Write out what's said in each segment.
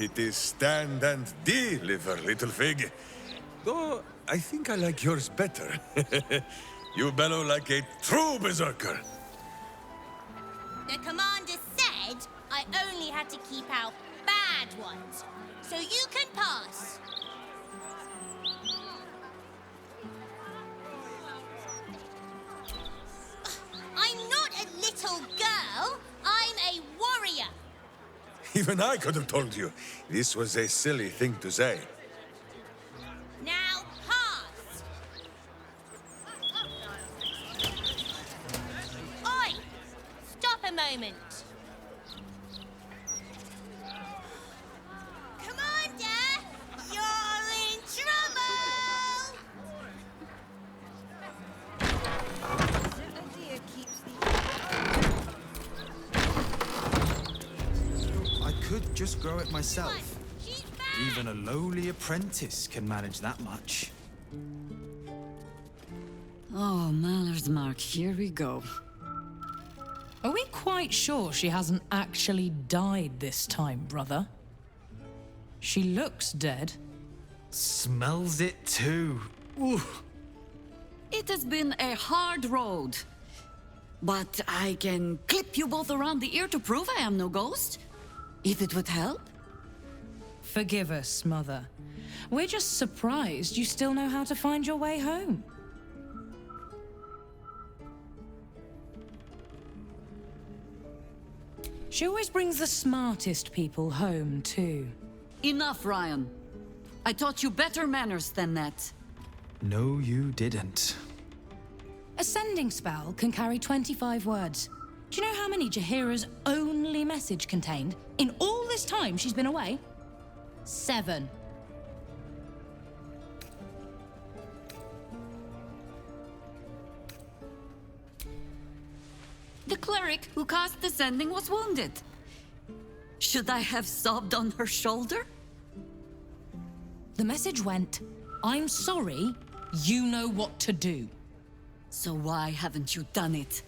it is stand and deliver, little fig. Though, I think I like yours better. You bellow like a true berserker. The commander said I only had to keep out bad ones. So you can pass. I'm not a little girl. I'm a warrior. Even I could have told you. This was a silly thing to say. Now pass. Oi! Stop a moment. Commander, you're in trouble! I could just grow it myself. She's back! Even a lowly apprentice can manage that much. Oh, Maller's Mark, here we go. Are we quite sure she hasn't actually died this time, brother? She looks dead. Smells it too. Ooh. It has been a hard road. But I can clip you both around the ear to prove I am no ghost. If it would help. Forgive us, Mother. We're just surprised you still know how to find your way home. She always brings the smartest people home, too. Enough, Ryan. I taught you better manners than that. No, you didn't. A sending spell can carry 25 words. Do you know how many Jaheira's only message contained in all this time she's been away? 7. The cleric who cast the sending was wounded. Should I have sobbed on her shoulder? The message went, I'm sorry, you know what to do. So why haven't you done it?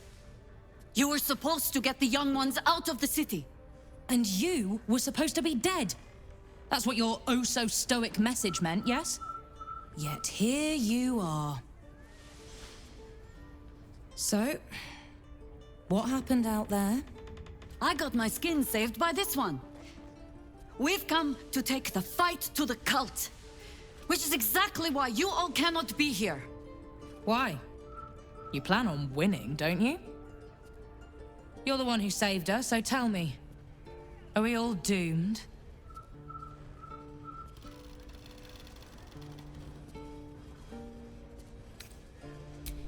You were supposed to get the young ones out of the city. And you were supposed to be dead. That's what your oh-so-stoic message meant, yes? Yet here you are. So, what happened out there? I got my skin saved by this one. We've come to take the fight to the cult, which is exactly why you all cannot be here. Why? You plan on winning, don't you? You're the one who saved her, so tell me. Are we all doomed?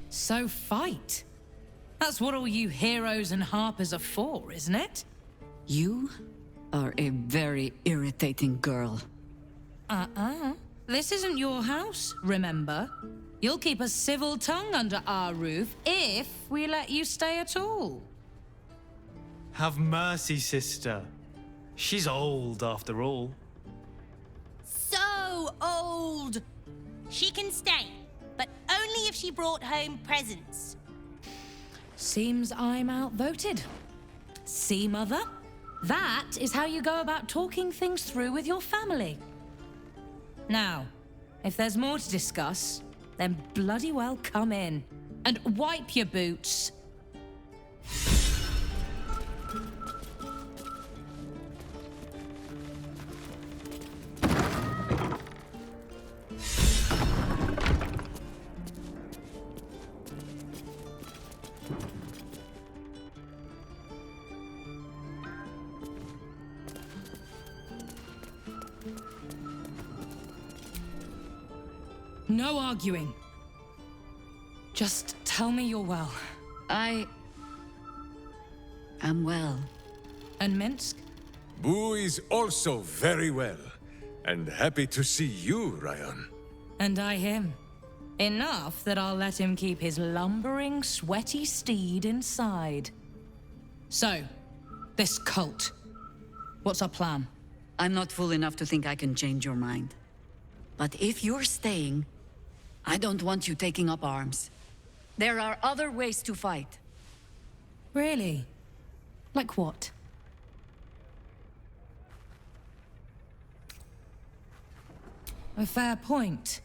So fight. That's what all you heroes and harpers are for, isn't it? You are a very irritating girl. This isn't your house, remember? You'll keep a civil tongue under our roof if we let you stay at all. Have mercy, sister. She's old, after all. So old! She can stay, but only if she brought home presents. Seems I'm outvoted. See, Mother? That is how you go about talking things through with your family. Now, if there's more to discuss, then bloody well come in. And wipe your boots. No arguing. Just tell me you're well. I am well. And Minsk? Boo is also very well. And happy to see you, Ryan. And I him. Enough that I'll let him keep his lumbering, sweaty steed inside. So, this cult. What's our plan? I'm not fool enough to think I can change your mind. But if you're staying, I don't want you taking up arms. There are other ways to fight. Really? Like what? A fair point.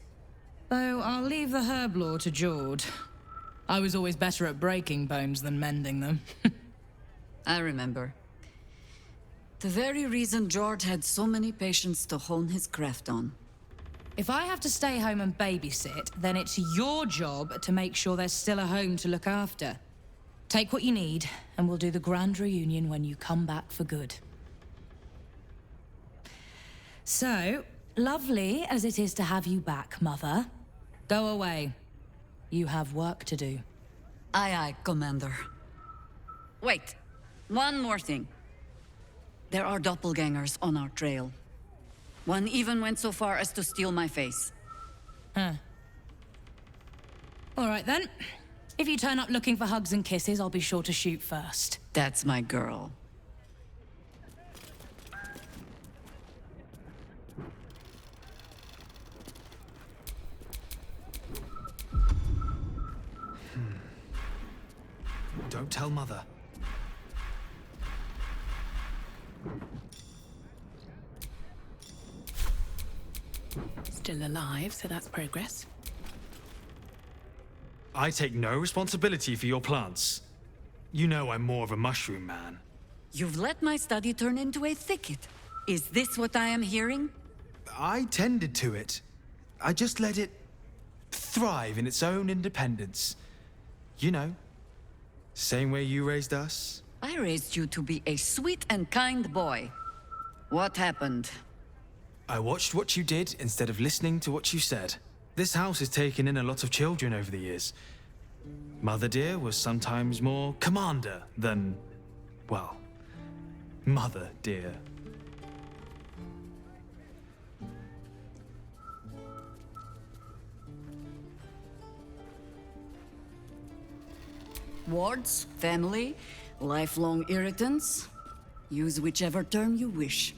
Though I'll leave the herb lore to Jord. I was always better at breaking bones than mending them. I remember. The very reason George had so many patients to hone his craft on. If I have to stay home and babysit, then it's your job to make sure there's still a home to look after. Take what you need, and we'll do the grand reunion when you come back for good. So, lovely as it is to have you back, Mother, go away. You have work to do. Aye, aye, Commander. Wait, one more thing. There are doppelgangers on our trail. One even went so far as to steal my face. Huh. All right then. If you turn up looking for hugs and kisses, I'll be sure to shoot first. That's my girl. Don't tell Mother. Still alive, so that's progress. I take no responsibility for your plants. You know I'm more of a mushroom man. You've let my study turn into a thicket. Is this what I am hearing? I tended to it. I just let it thrive in its own independence. You know, same way you raised us. I raised you to be a sweet and kind boy. What happened? I watched what you did instead of listening to what you said. This house has taken in a lot of children over the years. Mother dear was sometimes more commander than, well, mother dear. Wards, family, lifelong irritants. Use whichever term you wish.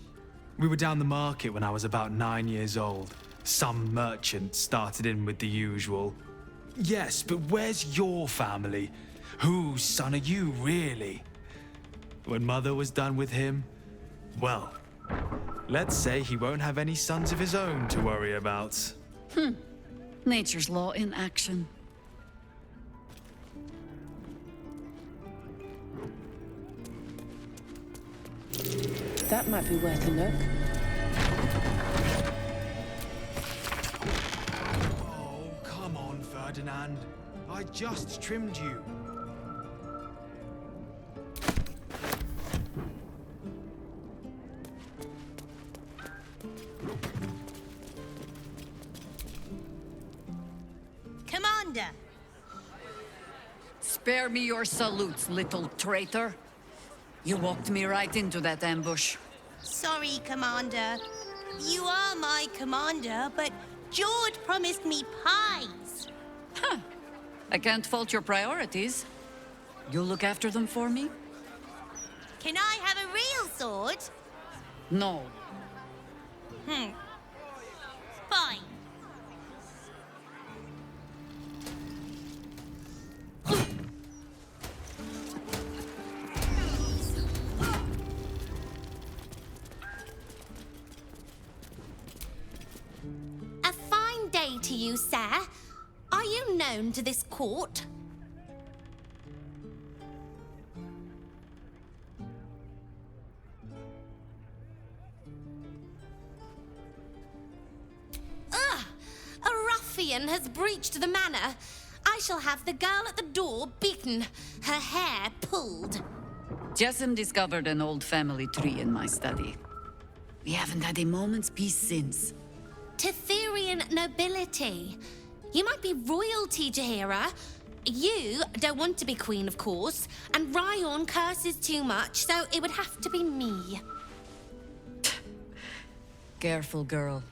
We were down the market when I was about 9 years old. Some merchant started in with the usual. Yes, but where's your family? Whose son are you, really? When Mother was done with him, well, let's say he won't have any sons of his own to worry about. Nature's law in action. That might be worth a look. Oh, come on, Ferdinand. I just trimmed you. Commander! Spare me your salutes, little traitor. You walked me right into that ambush. Sorry, Commander. You are my commander, but George promised me pies. I can't fault your priorities. You'll look after them for me? Can I have a real sword? No. Fine. A fine day to you, sir. Are you known to this court? Ugh! A ruffian has breached the manor. I shall have the girl at the door beaten, her hair pulled. Jessim discovered an old family tree in my study. We haven't had a moment's peace since. Tetherian nobility. You might be royalty, Jaheira. You don't want to be queen, of course, and Ryon curses too much, so it would have to be me. Careful, girl.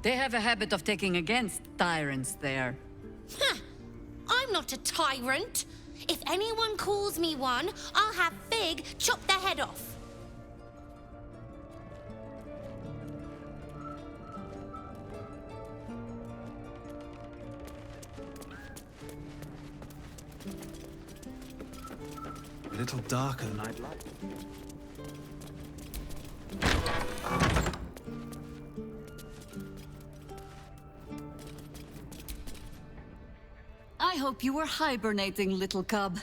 They have a habit of taking against tyrants there. I'm not a tyrant. If anyone calls me one, I'll have Fig chop their head off. A little darker than I'd like. I hope you were hibernating, little cub.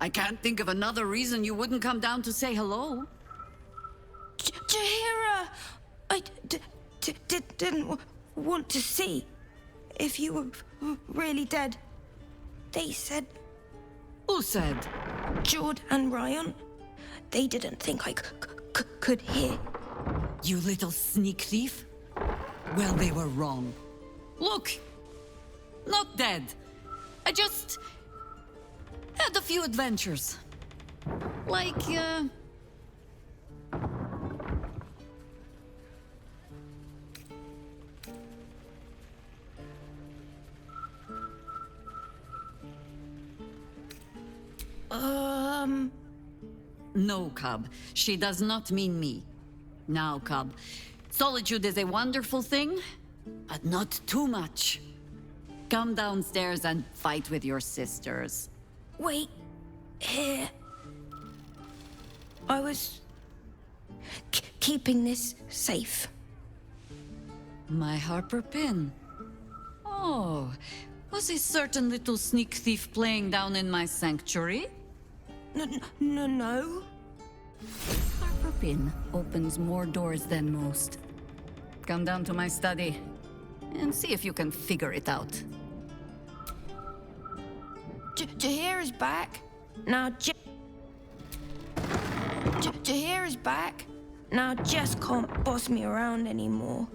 I can't think of another reason you wouldn't come down to say hello. Jaheira! I didn't want to see if you were really dead. They said... Who said? Jord and Ryan. They didn't think I could hear. You little sneak thief? Well, they were wrong. Look! Not dead. I just... had a few adventures. Like, No, cub. She does not mean me. Now, cub. Solitude is a wonderful thing, but not too much. Come downstairs and fight with your sisters. Wait. Here. I was... keeping this safe. My Harper pin. Oh, was a certain little sneak thief playing down in my sanctuary? No. Harper pin opens more doors than most. Come down to my study and see if you can figure it out. Jaheira's back. Now Jaheira's back. Now Jess can't boss me around anymore.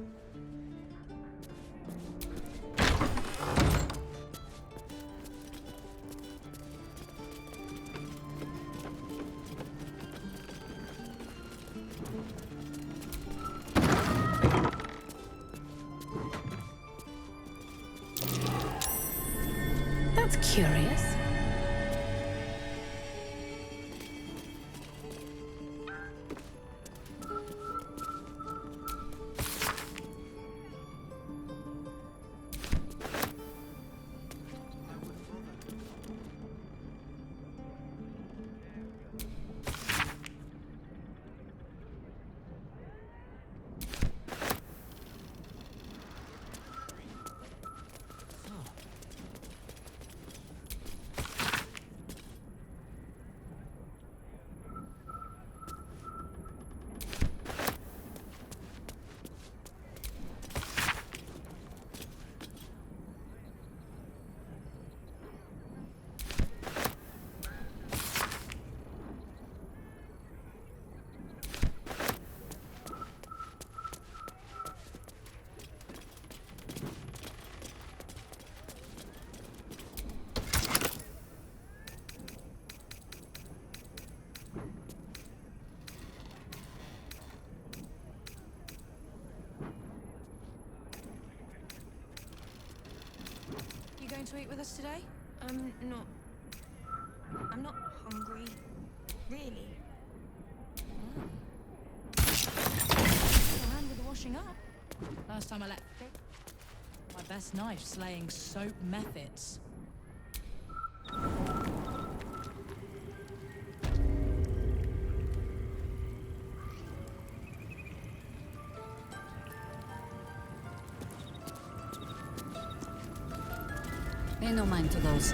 That's curious. Going to eat with us today? I'm not hungry. Really. Your hand with the washing up. Last time I left. My best knife slaying soap methods. Pay no mind to those.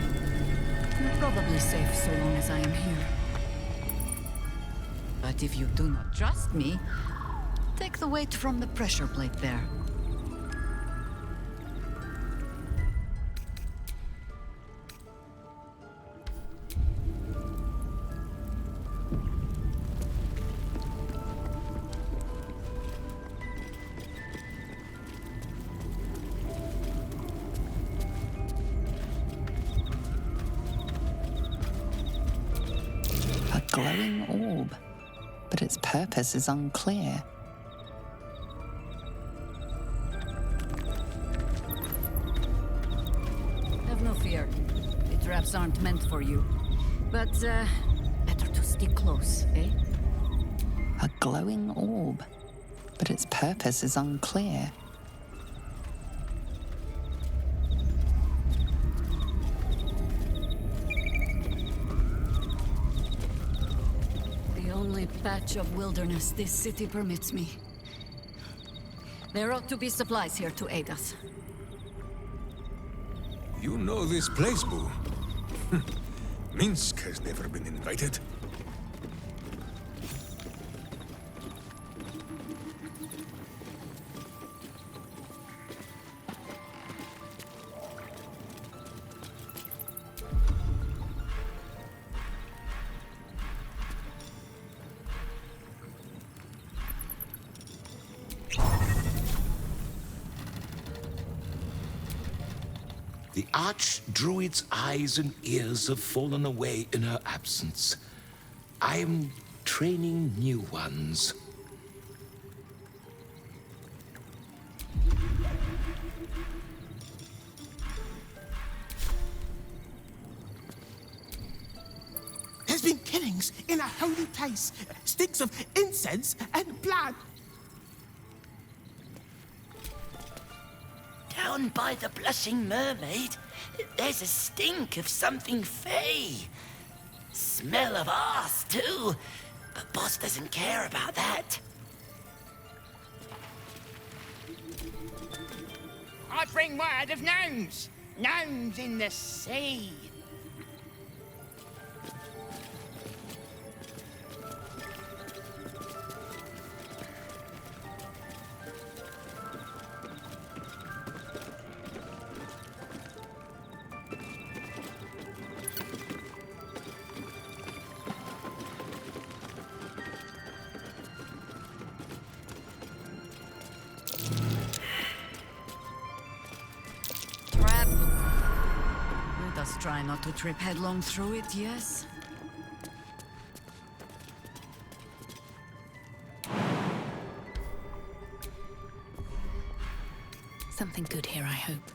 You're probably safe so long as I am here. But if you do not trust me, take the weight from the pressure plate there. Glowing orb, but its purpose is unclear. Have no fear. The traps aren't meant for you. But, better to stick close, eh? A glowing orb, but its purpose is unclear. Patch of wilderness this city permits me. There ought to be supplies here to aid us. You know this place, Boo. Minsk has never been invited. The Archdruid's eyes and ears have fallen away in her absence. I am training new ones. There's been killings in a holy place. Stinks of incense and blood. Down by the Blushing Mermaid, there's a stink of something fey. Smell of arse, too. But Boss doesn't care about that. I bring word of gnomes. Gnomes in the sea. Trap. Let us try not to trip headlong through it, yes? Something good here, I hope.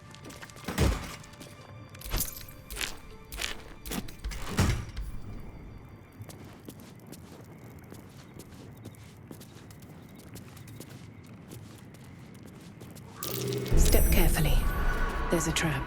Step carefully. There's a trap.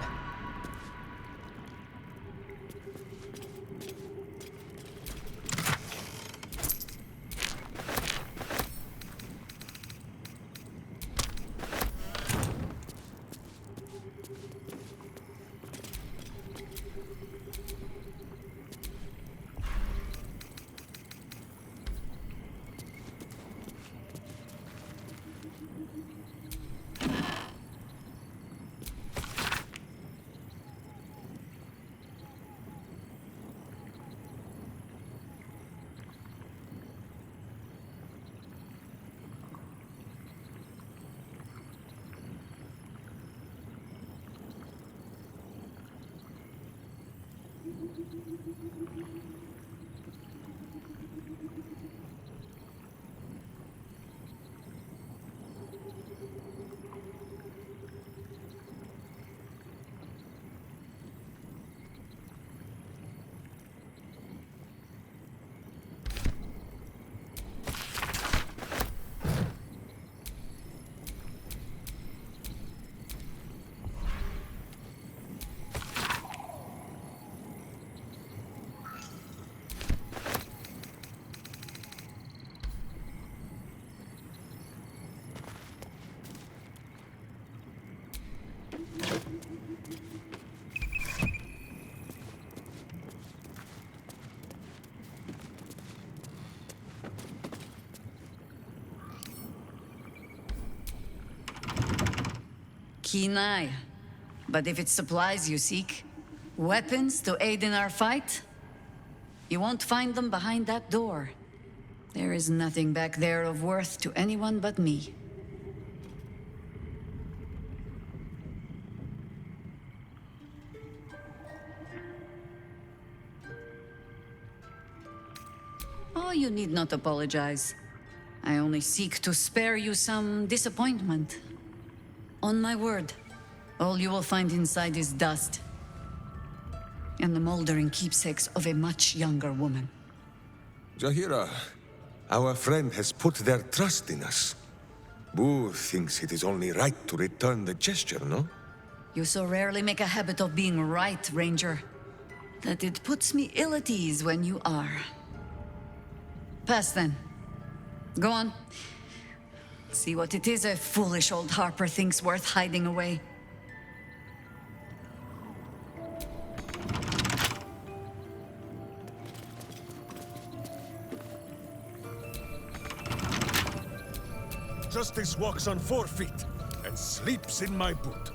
Keen eye. But if it's supplies you seek, weapons to aid in our fight, you won't find them behind that door. There is nothing back there of worth to anyone but me. Oh, you need not apologize. I only seek to spare you some disappointment. On my word, all you will find inside is dust. And the moldering keepsakes of a much younger woman. Jaheira, our friend has put their trust in us. Boo thinks it is only right to return the gesture, no? You so rarely make a habit of being right, Ranger, that it puts me ill at ease when you are. Pass then. Go on. See what it is a foolish old Harper thinks worth hiding away. justice walks on 4 feet and sleeps in my boot.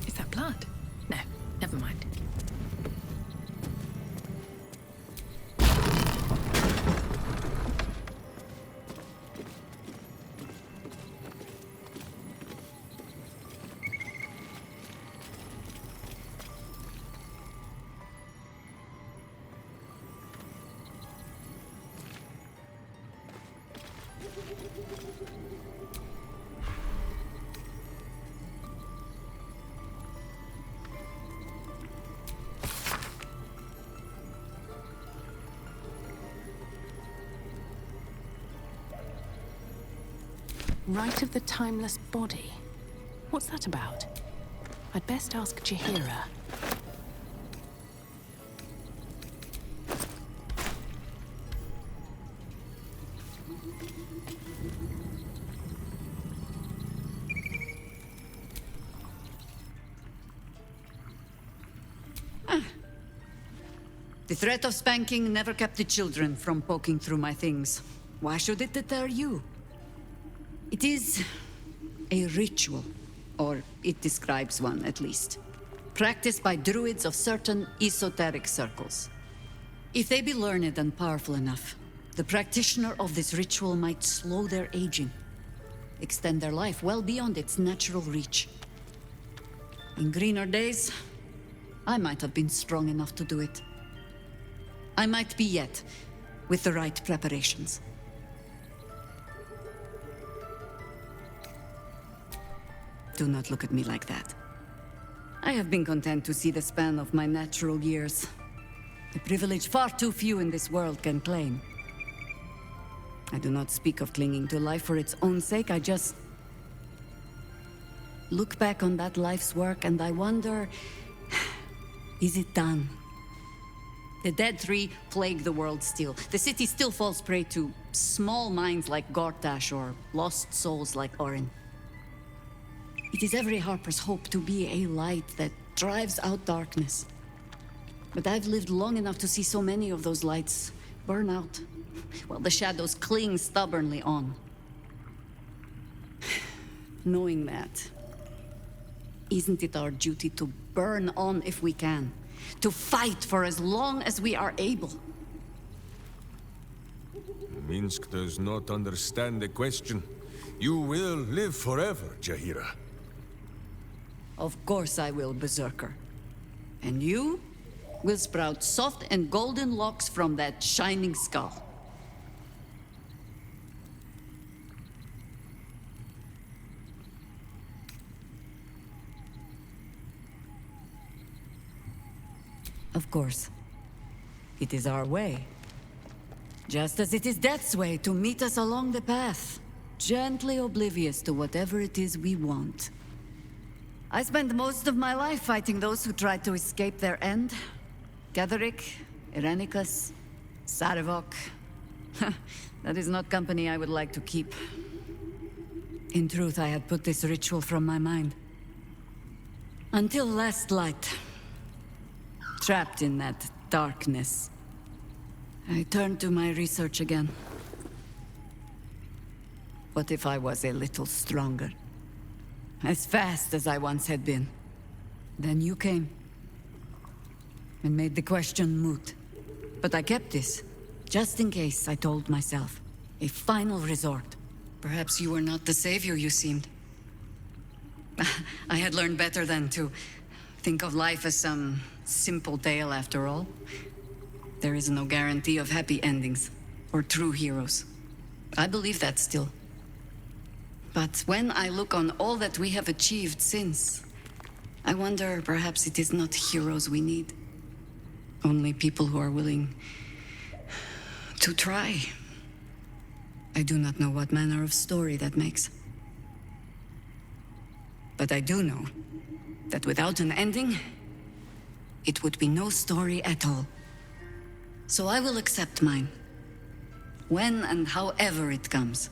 Is that blood? No, never mind. Rite of the Timeless Body. What's that about? I'd best ask Jaheira. The threat of spanking never kept the children from poking through my things. Why should it deter you? It is a ritual, or it describes one at least, practiced by druids of certain esoteric circles. If they be learned and powerful enough, the practitioner of this ritual might slow their aging, extend their life well beyond its natural reach. In greener days, I might have been strong enough to do it. I might be yet, with the right preparations. Do not look at me like that. I have been content to see the span of my natural years. A privilege far too few in this world can claim. I do not speak of clinging to life for its own sake, I just look back on that life's work and I wonder, is it done? The dead three plague the world still. The city still falls prey to small minds like Gortash or lost souls like Orin. It is every Harper's hope to be a light that drives out darkness. But I've lived long enough to see so many of those lights burn out, while the shadows cling stubbornly on. Knowing that, isn't it our duty to burn on if we can? To fight for as long as we are able? Minsk does not understand the question. You will live forever, Jaheira. Of course I will, Berserker. And you will sprout soft and golden locks from that shining skull. Of course. It is our way. Just as it is Death's way to meet us along the path, gently oblivious to whatever it is we want. I spent most of my life fighting those who tried to escape their end. Gatherick, Irenicus, Sarevok. That is not company I would like to keep. In truth, I had put this ritual from my mind. Until last light. Trapped in that darkness, I turned to my research again. What if I was a little stronger? As fast as I once had been. Then you came. And made the question moot. But I kept this. Just in case, I told myself. A final resort. Perhaps you were not the savior you seemed. I had learned better than to think of life as some simple tale after all. There is no guarantee of happy endings. Or true heroes. I believe that still. But when I look on all that we have achieved since, I wonder perhaps it is not heroes we need. Only people who are willing to try. I do not know what manner of story that makes. But I do know that without an ending, it would be no story at all. So I will accept mine. When and however it comes.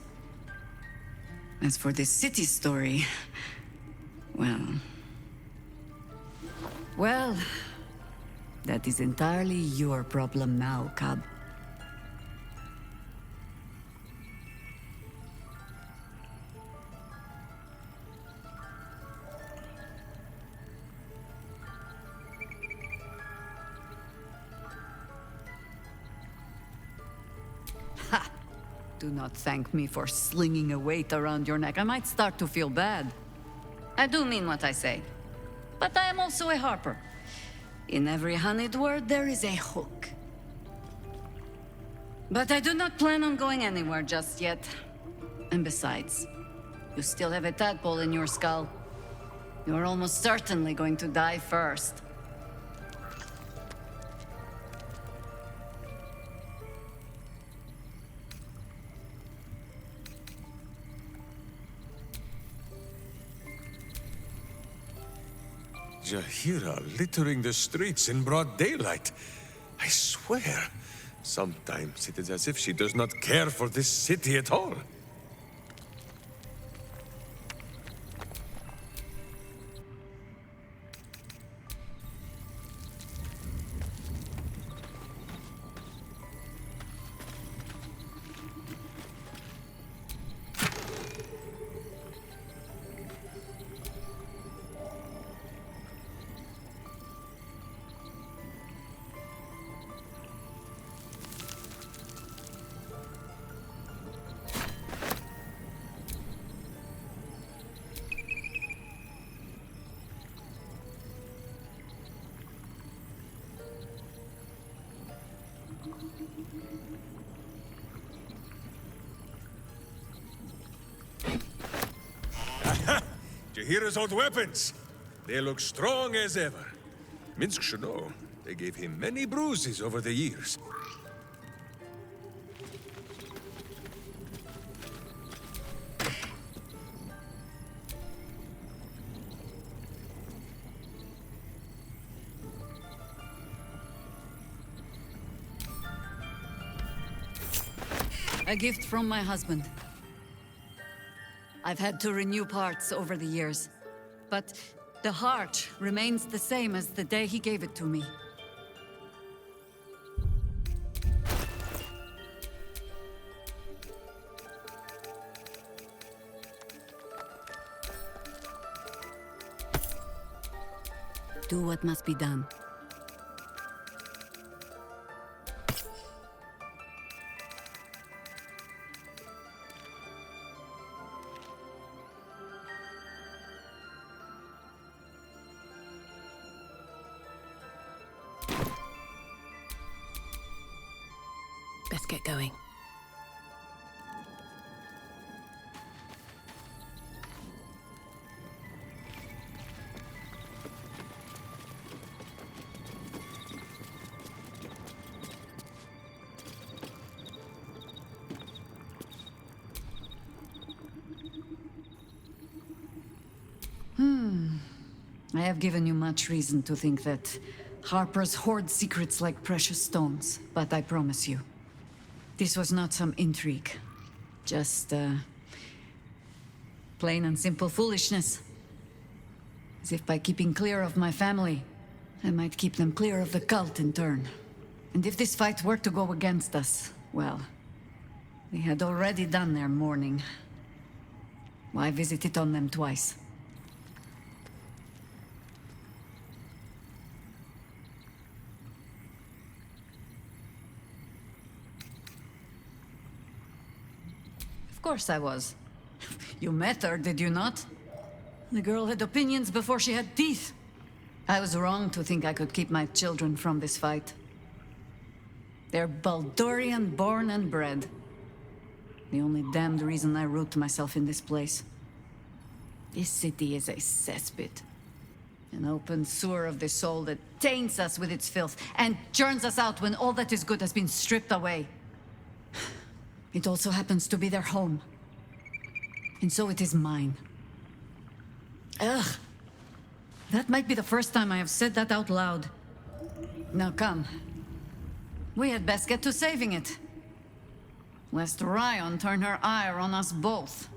As for this city story, well... Well, that is entirely your problem now, Cub. Ha! Do not thank me for slinging a weight around your neck. I might start to feel bad. I do mean what I say. But I am also a harper. In every honeyed word, there is a hook. But I do not plan on going anywhere just yet. And besides, you still have a tadpole in your skull. You are almost certainly going to die first. Jaheira littering the streets in broad daylight. I swear, sometimes it is as if she does not care for this city at all. Jaheira's old weapons. They look strong as ever. Minsk should know. They gave him many bruises over the years. A gift from my husband. I've had to renew parts over the years, but the heart remains the same as the day he gave it to me. Do what must be done. Best get going. I have given you much reason to think that Harpers hoard secrets like precious stones, but I promise you, this was not some intrigue. Just, plain and simple foolishness. As if by keeping clear of my family, I might keep them clear of the cult in turn. And if this fight were to go against us, well, they had already done their mourning. Why visit it on them twice? Of course I was. You met her, did you not? The girl had opinions before she had teeth. I was wrong to think I could keep my children from this fight. They're Baldurian born and bred. The only damned reason I root myself in this place. This city is a cesspit. An open sewer of the soul that taints us with its filth and churns us out when all that is good has been stripped away. It also happens to be their home. And so it is mine. Ugh. That might be the first time I have said that out loud. Now come. We had best get to saving it. Lest Ryan turn her ire on us both.